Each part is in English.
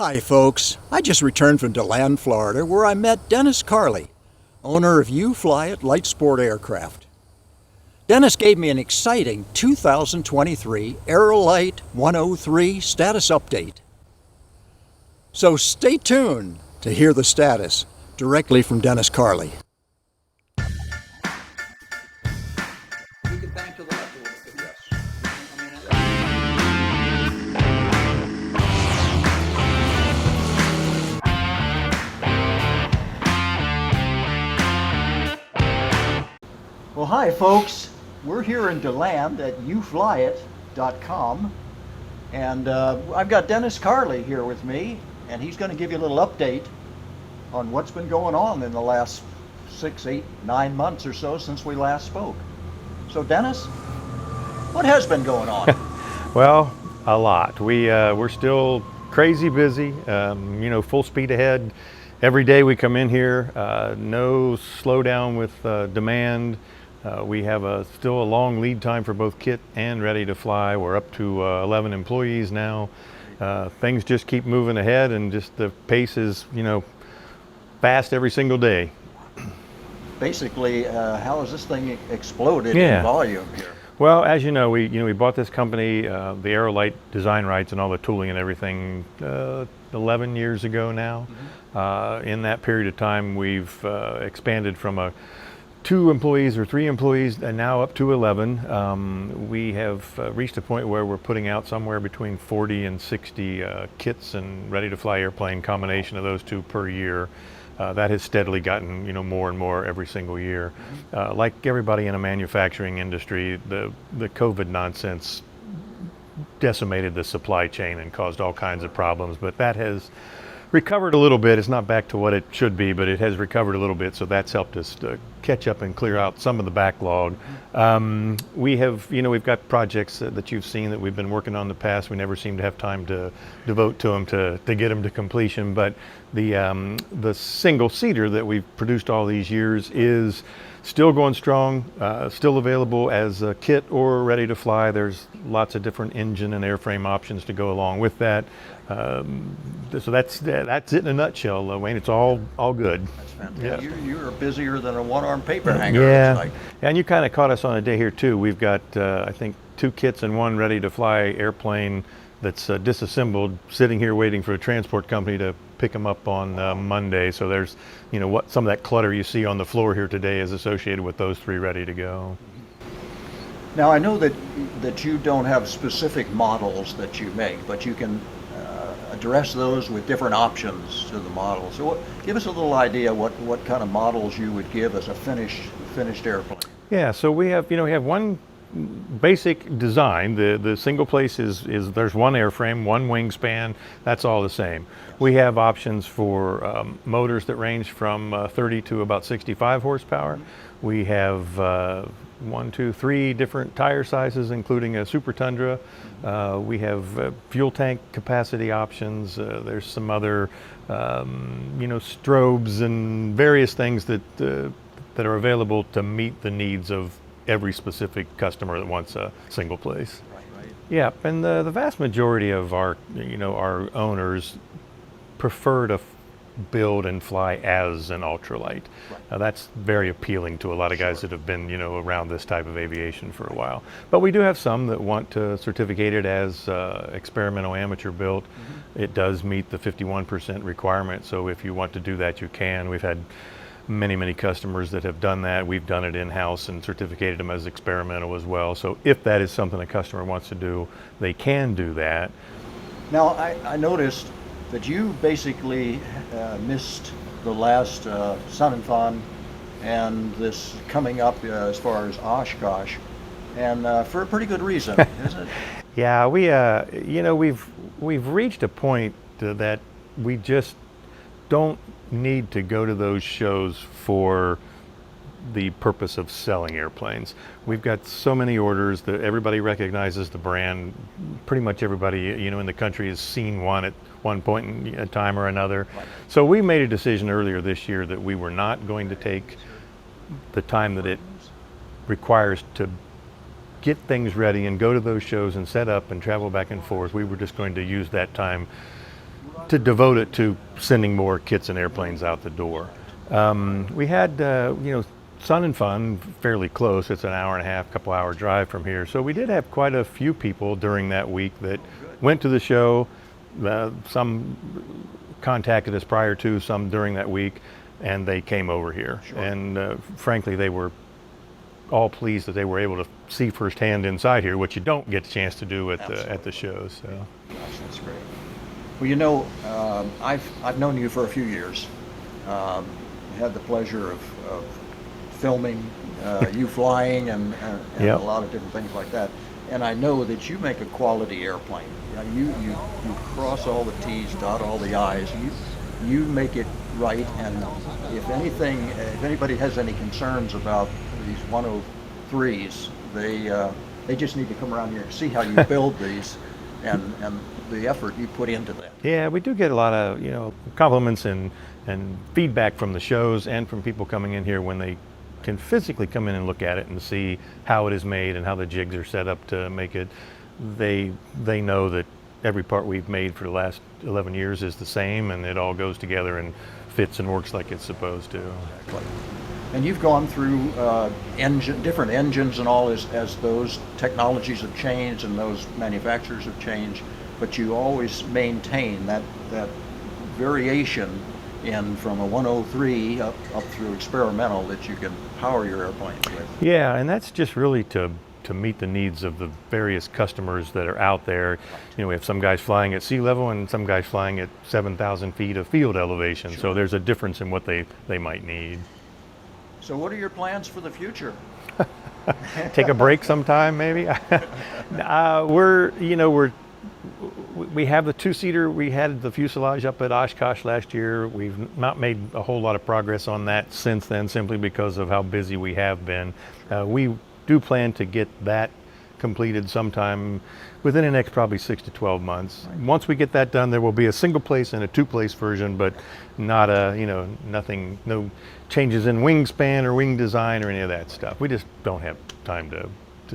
Hi, folks. I just returned from Deland, Florida, where I met Dennis Carley, owner of You Fly It Light Sport Aircraft. Dennis gave me an exciting 2023 Aerolite 103 status update. So stay tuned to hear the status directly from Dennis Carley. Well, hi, folks. We're here in Deland at youflyit.com, and I've got Dennis Carley here with me, and he's going to give you a little update on what's been going on in the last 6, 8, 9 months or so since we last spoke. So, Dennis, what has been going on? Well, a lot. We're still crazy busy, full speed ahead. Every day we come in here, no slowdown with demand. We have still a long lead time for both kit and ready to fly. We're up to 11 employees now. Things just keep moving ahead, and just the pace is, fast every single day. Basically, how has this thing exploded in volume here? Well, as you know, we bought this company, the Aerolite design rights and all the tooling and everything 11 years ago now. Mm-hmm. In that period of time, we've expanded from 2 employees or 3 employees and now up to 11. We have reached a point where we're putting out somewhere between 40 and 60 kits and ready to fly airplane, combination of those 2 per year. That has steadily gotten more and more every single year. Like everybody in a manufacturing industry, the COVID nonsense decimated the supply chain and caused all kinds of problems, but that has recovered a little bit. It's not back to what it should be, but it has recovered a little bit, so that's helped us to catch up and clear out some of the backlog. We've got projects that you've seen that we've been working on in the past. We never seem to have time to devote to them to get them to completion, but the single seater that we've produced all these years is still going strong, still available as a kit or ready to fly. There's lots of different engine and airframe options to go along with that. So that's it in a nutshell, Wayne. It's all good. That's fantastic. Yeah. You're busier than a one-armed paper hanger. Yeah, like. And you kind of caught us on a day here too. We've got I think 2 kits and 1 ready to fly airplane that's disassembled, sitting here waiting for a transport company to pick them up on Monday. So there's, some of that clutter you see on the floor here today is associated with those 3 ready to go. Now, I know that you don't have specific models that you make, but you can address those with different options to the model. So give us a little idea what kind of models you would give as a finished airplane. Yeah, so we have one basic design. The single place is there's 1 airframe, 1 wingspan, that's all the same. We have options for motors that range from 30 to about 65 horsepower. We have 1, 2, 3 different tire sizes, including a Super Tundra. We have fuel tank capacity options. There's some other, strobes and various things that are available to meet the needs of every specific customer that wants a single place. Right. Yeah, and the vast majority of our owners prefer to build and fly as an ultralight. Right. Now that's very appealing to a lot of guys that have been around this type of aviation for a while. But we do have some that want to certificate it as experimental amateur built. Mm-hmm. It does meet the 51% requirement, so if you want to do that, you can. We've had many customers that have done that. We've done it in-house and certificated them as experimental as well. So if that is something a customer wants to do, they can do that. Now, I noticed that you basically missed the last Sun and Fun and this coming up as far as Oshkosh, and for a pretty good reason, isn't it? Yeah, we've reached a point that we just don't need to go to those shows for the purpose of selling airplanes. We've got so many orders that everybody recognizes the brand. Pretty much everybody in the country has seen one at one point in a time or another. Right. So we made a decision earlier this year that we were not going to take the time that it requires to get things ready and go to those shows and set up and travel back and forth. We were just going to use that time to devote it to sending more kits and airplanes out the door. We had, Sun and Fun fairly close. It's an hour and a half, couple hour drive from here. So we did have quite a few people during that week that went to the show. Some contacted us prior to, some during that week, and they came over here. Sure. And frankly, they were all pleased that they were able to see firsthand inside here, which you don't get a chance to do at the shows. So. Gosh, that's great. Well, I've known you for a few years. Had the pleasure of filming you flying and Yep. a lot of different things like that. And I know that you make a quality airplane. You cross all the T's, dot all the I's. You make it right. And if anybody has any concerns about these 103s, they just need to come around here and see how you build these and the effort you put into that. Yeah, we do get a lot of compliments and feedback from the shows and from people coming in here when they can physically come in and look at it and see how it is made and how the jigs are set up to make it. They know that every part we've made for the last 11 years is the same, and it all goes together and fits and works like it's supposed to. Exactly. And you've gone through different engines and all as those technologies have changed and those manufacturers have changed, but you always maintain that variation from a 103 up through experimental that you can power your airplanes with. Yeah, and that's just really to meet the needs of the various customers that are out there. We have some guys flying at sea level and some guys flying at 7,000 feet of field elevation. Sure. So there's a difference in what they might need. So what are your plans for the future? Take a break sometime, maybe. We have the two-seater. We had the fuselage up at Oshkosh last year. We've not made a whole lot of progress on that since then, simply because of how busy we have been. We do plan to get that completed sometime within the next probably 6 to 12 months. Right. Once we get that done, there will be a single place and a two-place version, but not nothing, no changes in wingspan or wing design or any of that stuff. We just don't have time to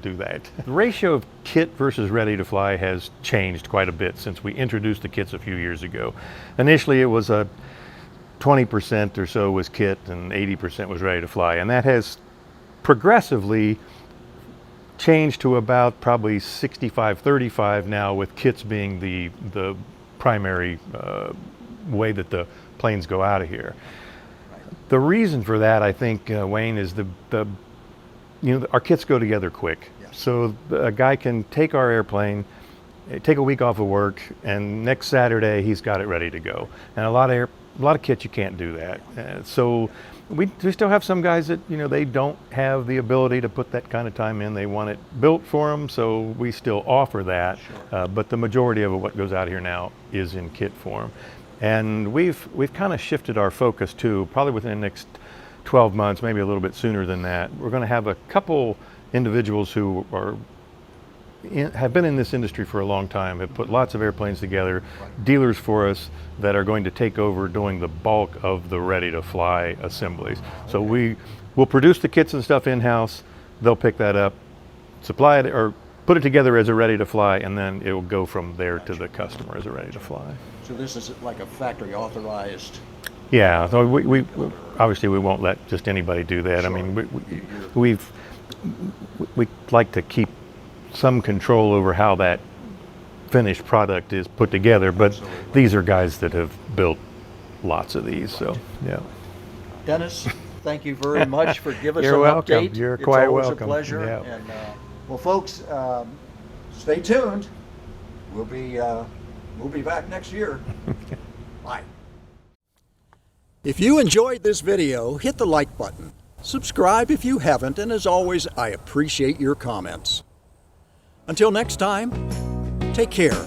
do that. The ratio of kit versus ready to fly has changed quite a bit since we introduced the kits a few years ago. Initially, it was a 20% or so was kit and 80% was ready to fly, and that has progressively changed to about probably 65-35 now, with kits being the primary way that the planes go out of here. The reason for that, I think, Wayne, is our kits go together quick. Yeah. So a guy can take our airplane, take a week off of work, and next Saturday he's got it ready to go. And a lot of kits you can't do that. So we still have some guys that they don't have the ability to put that kind of time in. They want it built for them, so we still offer that. Sure. But the majority of what goes out here now is in kit form. And we've kind of shifted our focus to, probably within the next 12 months, maybe a little bit sooner than that, we're going to have a couple individuals who have been in this industry for a long time, have put lots of airplanes together, dealers for us that are going to take over doing the bulk of the ready-to-fly assemblies. So we will produce the kits and stuff in-house, they'll pick that up, supply it, or put it together as a ready-to-fly, and then it will go from there to the customer as a ready-to-fly. So this is like a factory authorized? Yeah, so we obviously we won't let just anybody do that. Sure. I mean, we like to keep some control over how that finished product is put together, but absolutely. These are guys that have built lots of these, so yeah. Dennis, thank you very much for giving us You're an welcome. update. You're quite welcome. It's always a pleasure. Yeah. And well, folks, stay tuned. We'll be back next year. Bye. If you enjoyed this video, hit the like button. Subscribe if you haven't, and as always, I appreciate your comments. Until next time, take care.